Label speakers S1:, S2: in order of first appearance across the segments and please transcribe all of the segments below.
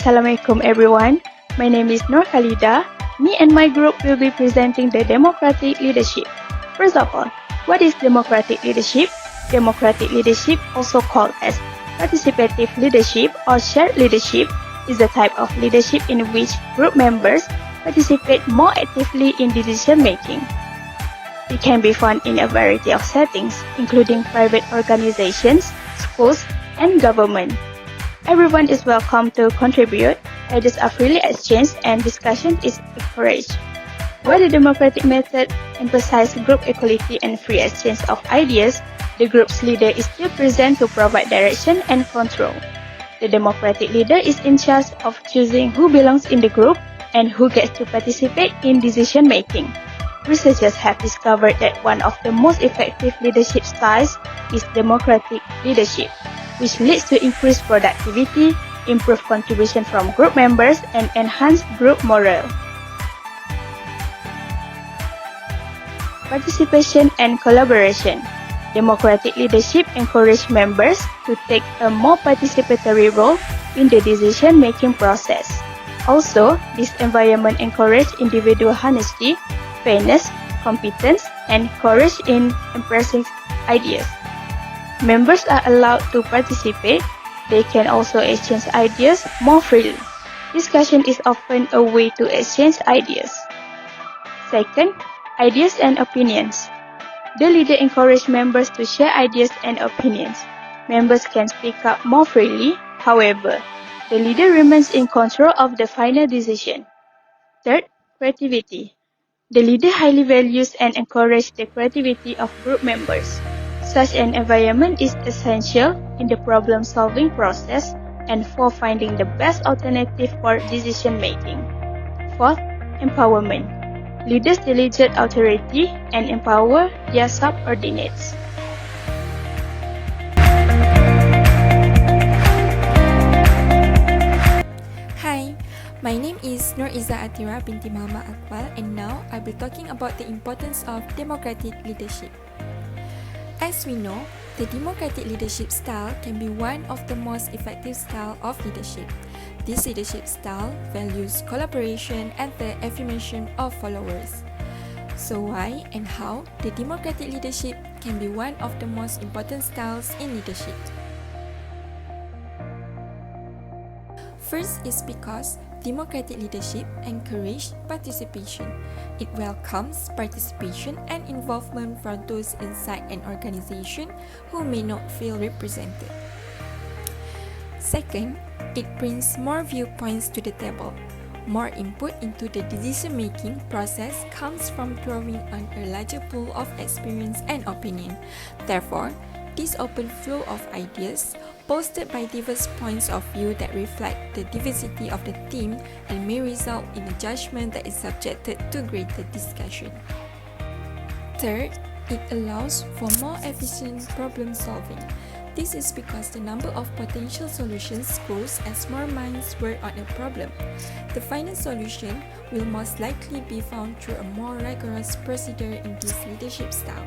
S1: Assalamualaikum everyone. My name is Norkhaleeda. Me and my group will be presenting the democratic leadership. First of all, what is democratic leadership? Democratic leadership, also called as participative leadership or shared leadership, is the type of leadership in which group members participate more actively in decision making. It can be found in a variety of settings, including private organizations, schools, and government. Everyone is welcome to contribute, ideas are freely exchanged, and discussion is encouraged. While the democratic method emphasizes group equality and free exchange of ideas, the group's leader is still present to provide direction and control. The democratic leader is in charge of choosing who belongs in the group and who gets to participate in decision making. Researchers have discovered that one of the most effective leadership styles is democratic leadership, which leads to increased productivity, improved contribution from group members, and enhanced group morale. Participation and collaboration. Democratic leadership encourages members to take a more participatory role in the decision-making process. Also, this environment encourages individual honesty, fairness, competence, and courage in expressing ideas. Members are allowed to participate. They can also exchange ideas more freely. Discussion is often a way to exchange ideas. Second, ideas and opinions. The leader encourages members to share ideas and opinions. Members can speak up more freely. However, the leader remains in control of the final decision. Third, creativity. The leader highly values and encourages the creativity of group members. Such an environment is essential in the problem-solving process and for finding the best alternative for decision-making. Fourth, empowerment. Leaders delegate authority and empower their subordinates.
S2: Hi, my name is Atira Binti Mohamed Akbal, and now I'll be talking about the importance of democratic leadership. As we know, the democratic leadership style can be one of the most effective styles of leadership. This leadership style values collaboration and the affirmation of followers. So why and how the democratic leadership can be one of the most important styles in leadership? First is because democratic leadership encourages participation. It welcomes participation and involvement from those inside an organization who may not feel represented. Second, it brings more viewpoints to the table. More input into the decision-making process comes from drawing on a larger pool of experience and opinion. Therefore, this open flow of ideas, posted by diverse points of view that reflect the diversity of the team and may result in a judgment that is subjected to greater discussion. Third, it allows for more efficient problem solving. This is because the number of potential solutions grows as more minds work on a problem. The final solution will most likely be found through a more rigorous procedure in this leadership style.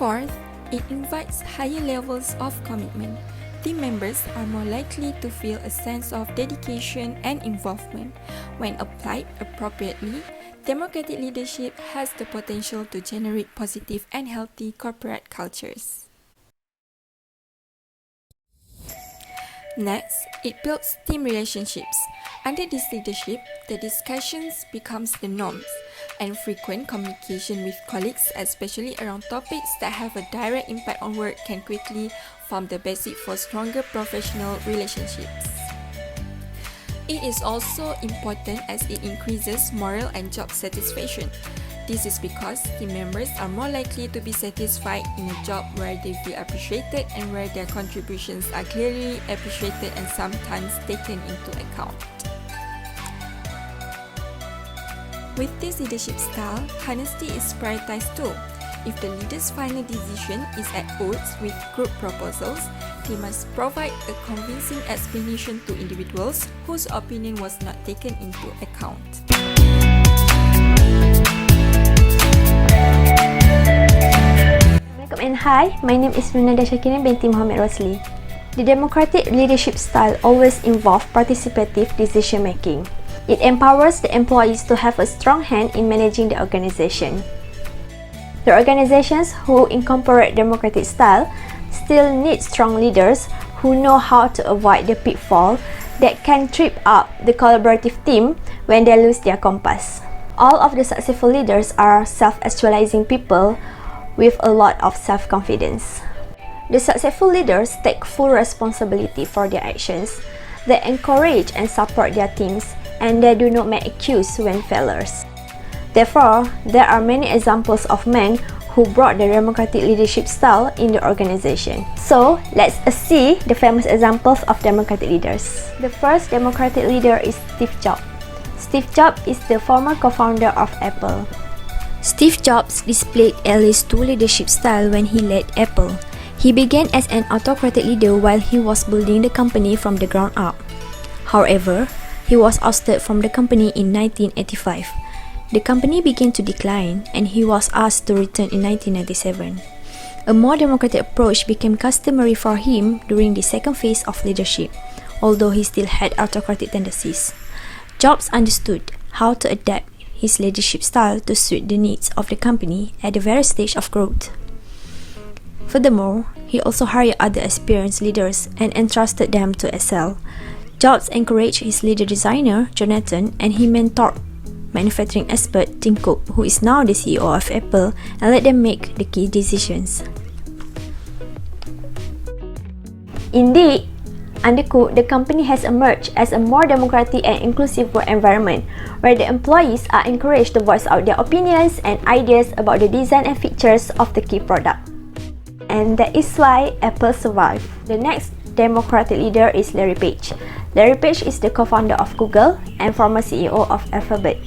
S2: Fourth, it invites higher levels of commitment. Team members are more likely to feel a sense of dedication and involvement. When applied appropriately, democratic leadership has the potential to generate positive and healthy corporate cultures. Next, it builds team relationships. Under this leadership, the discussions becomes the norms, and frequent communication with colleagues, especially around topics that have a direct impact on work, can quickly form the basis for stronger professional relationships. It is also important as it increases morale and job satisfaction. This is because team members are more likely to be satisfied in a job where they feel appreciated and where their contributions are clearly appreciated and sometimes taken into account. With this leadership style, honesty is prioritized too. If the leader's final decision is at odds with group proposals, they must provide a convincing explanation to individuals whose opinion was not taken into account.
S3: Assalamualaikum and hi, my name is Nurnadia Syakireen binti Mohamed Rosli. The democratic leadership style always involves participative decision-making. It empowers the employees to have a strong hand in managing the organization. The organizations who incorporate democratic style still need strong leaders who know how to avoid the pitfall that can trip up the collaborative team when they lose their compass. All of the successful leaders are self-actualizing people with a lot of self-confidence. The successful leaders take full responsibility for their actions. They encourage and support their teams, and they do not make excuses when failures. Therefore, there are many examples of men who brought the democratic leadership style in the organization. So, let's see the famous examples of democratic leaders. The first democratic leader is Steve Jobs. Steve Jobs is the former co-founder of Apple. Steve Jobs displayed at least two leadership styles when he led Apple. He began as an autocratic leader while he was building the company from the ground up. However, he was ousted from the company in 1985. The company began to decline, and he was asked to return in 1997. A more democratic approach became customary for him during the second phase of leadership, although he still had autocratic tendencies. Jobs understood how to adapt his leadership style to suit the needs of the company at the various stage of growth. Furthermore, he also hired other experienced leaders and entrusted them to excel. Jobs encouraged his leader designer, Jonathan, and he mentored manufacturing expert Tim Cook, who is now the CEO of Apple, and let them make the key decisions. Indeed, under Cook, the company has emerged as a more democratic and inclusive work environment, where the employees are encouraged to voice out their opinions and ideas about the design and features of the key product. And that is why Apple survived. The next democratic leader is Larry Page. Larry Page is the co-founder of Google and former CEO of Alphabet.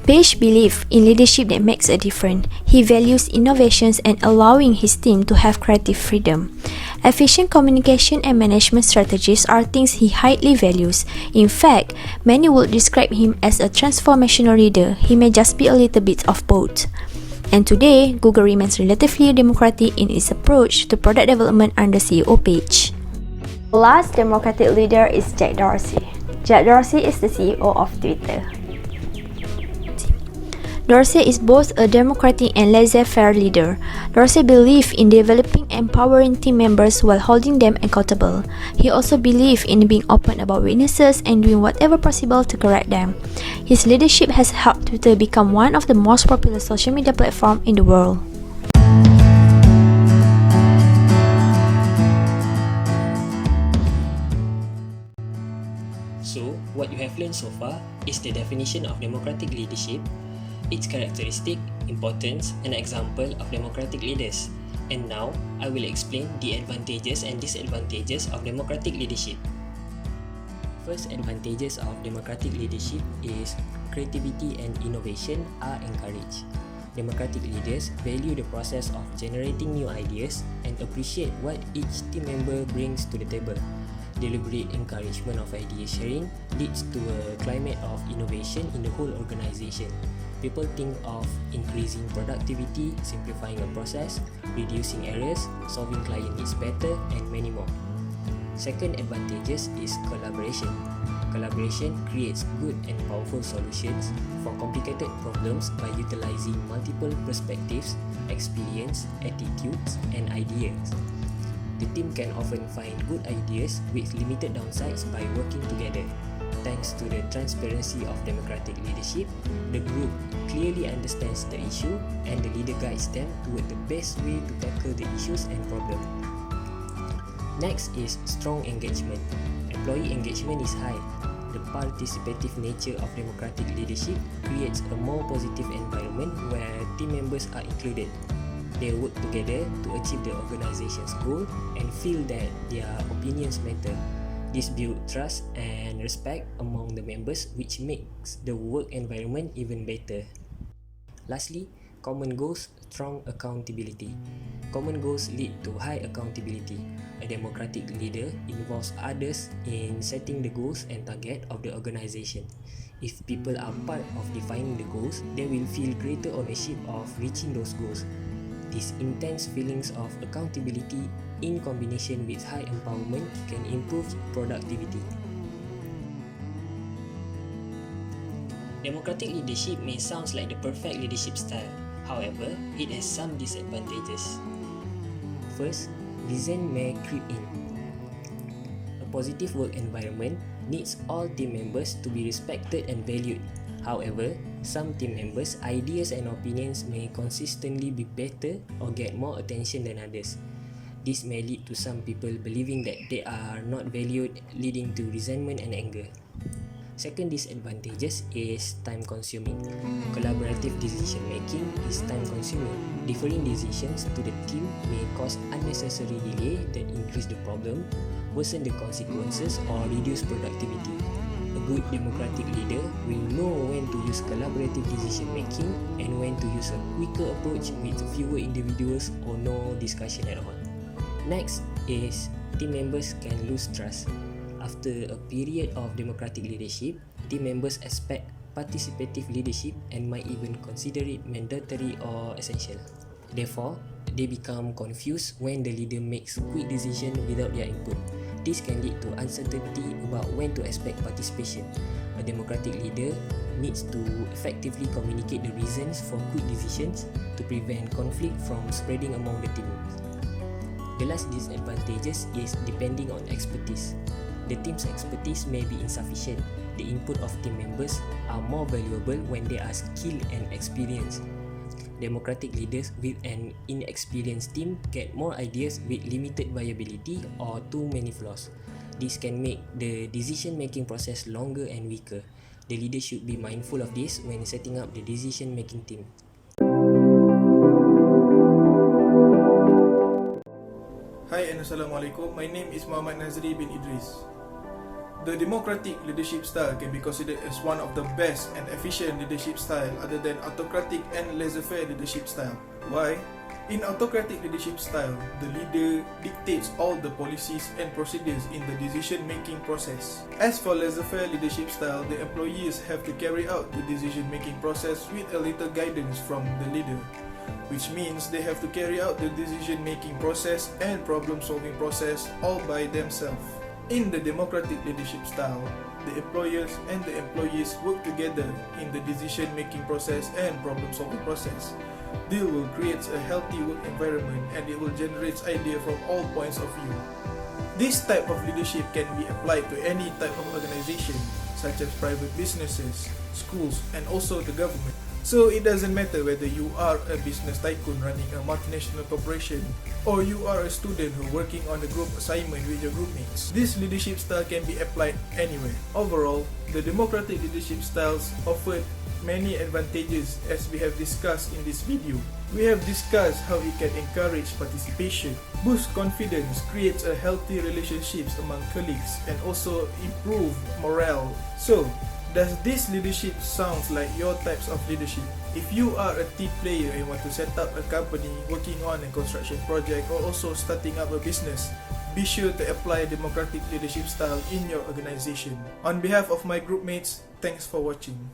S3: Page believes in leadership that makes a difference. He values innovations and allowing his team to have creative freedom. Efficient communication and management strategies are things he highly values. In fact, many would describe him as a transformational leader. He may just be a little bit of both. And today, Google remains relatively democratic in its approach to product development under CEO Page. The last democratic leader is Jack Dorsey. Jack Dorsey is the CEO of Twitter. Dorsey is both a democratic and laissez-faire leader. Dorsey believes in developing and empowering team members while holding them accountable. He also believes in being open about weaknesses and doing whatever possible to correct them. His leadership has helped Twitter become one of the most popular social media platforms in the world.
S4: So, what you have learned so far is the definition of democratic leadership, its characteristic, importance, and example of democratic leaders. And now, I will explain the advantages and disadvantages of democratic leadership. First advantages of democratic leadership is creativity and innovation are encouraged. Democratic leaders value the process of generating new ideas and appreciate what each team member brings to the table. Deliberate encouragement of idea sharing leads to a climate of innovation in the whole organization. People think of increasing productivity, simplifying a process, reducing errors, solving client needs better, and many more. Second advantages is collaboration. Collaboration creates good and powerful solutions for complicated problems by utilizing multiple perspectives, experience, attitudes, and ideas. The team can often find good ideas with limited downsides by working together. Thanks to the transparency of democratic leadership, the group clearly understands the issue and the leader guides them toward the best way to tackle the issues and problems. Next is strong engagement. Employee engagement is high. The participative nature of democratic leadership creates a more positive environment where team members are included. They work together to achieve the organization's goal and feel that their opinions matter. This builds trust and respect among the members, which makes the work environment even better. Lastly, common goals, strong accountability. Common goals lead to high accountability. A democratic leader involves others in setting the goals and target of the organization. If people are part of defining the goals, they will feel greater ownership of reaching those goals. These intense feelings of accountability in combination with high empowerment can improve productivity. Democratic leadership may sound like the perfect leadership style. However, it has some disadvantages. First, resentment may creep in. A positive work environment needs all team members to be respected and valued. However, some team members' ideas and opinions may consistently be better or get more attention than others. This may lead to some people believing that they are not valued, leading to resentment and anger. Second disadvantages is time consuming. Collaborative decision making is time consuming. Differing decisions to the team may cause unnecessary delay that increase the problem, worsen the consequences, or reduce productivity. A good democratic leader will know when to use collaborative decision making and when to use a quicker approach with fewer individuals or no discussion at all. Next is team members can lose trust. After a period of democratic leadership, team members expect participative leadership and might even consider it mandatory or essential. Therefore, they become confused when the leader makes quick decisions without their input. This can lead to uncertainty about when to expect participation. A democratic leader needs to effectively communicate the reasons for quick decisions to prevent conflict from spreading among the team. The last disadvantages is depending on expertise. The team's expertise may be insufficient. The input of team members are more valuable when they are skilled and experienced. Democratic leaders with an inexperienced team get more ideas with limited viability or too many flaws. This can make the decision-making process longer and weaker. The leader should be mindful of this when setting up the decision-making team.
S5: Hi and Assalamualaikum. My name is Mohamed Nazri bin Idris. The democratic leadership style can be considered as one of the best and efficient leadership style other than autocratic and laissez-faire leadership style. Why? In autocratic leadership style, the leader dictates all the policies and procedures in the decision-making process. As for laissez-faire leadership style, the employees have to carry out the decision-making process with a little guidance from the leader, which means they have to carry out the decision-making process and problem-solving process all by themselves. In the democratic leadership style, the employers and the employees work together in the decision-making process and problem-solving process. This will create a healthy work environment and it will generate ideas from all points of view. This type of leadership can be applied to any type of organization, such as private businesses, schools, and also the government. So it doesn't matter whether you are a business tycoon running a multinational corporation or you are a student who working on a group assignment with your group mates. This leadership style can be applied anywhere. Overall, the democratic leadership styles offered many advantages as we have discussed in this video. We have discussed how it can encourage participation, boost confidence, create a healthy relationships among colleagues, and also improve morale. So, does this leadership sounds like your types of leadership? If you are a team player and want to set up a company working on a construction project or also starting up a business, be sure to apply democratic leadership style in your organization. On behalf of my group mates, thanks for watching.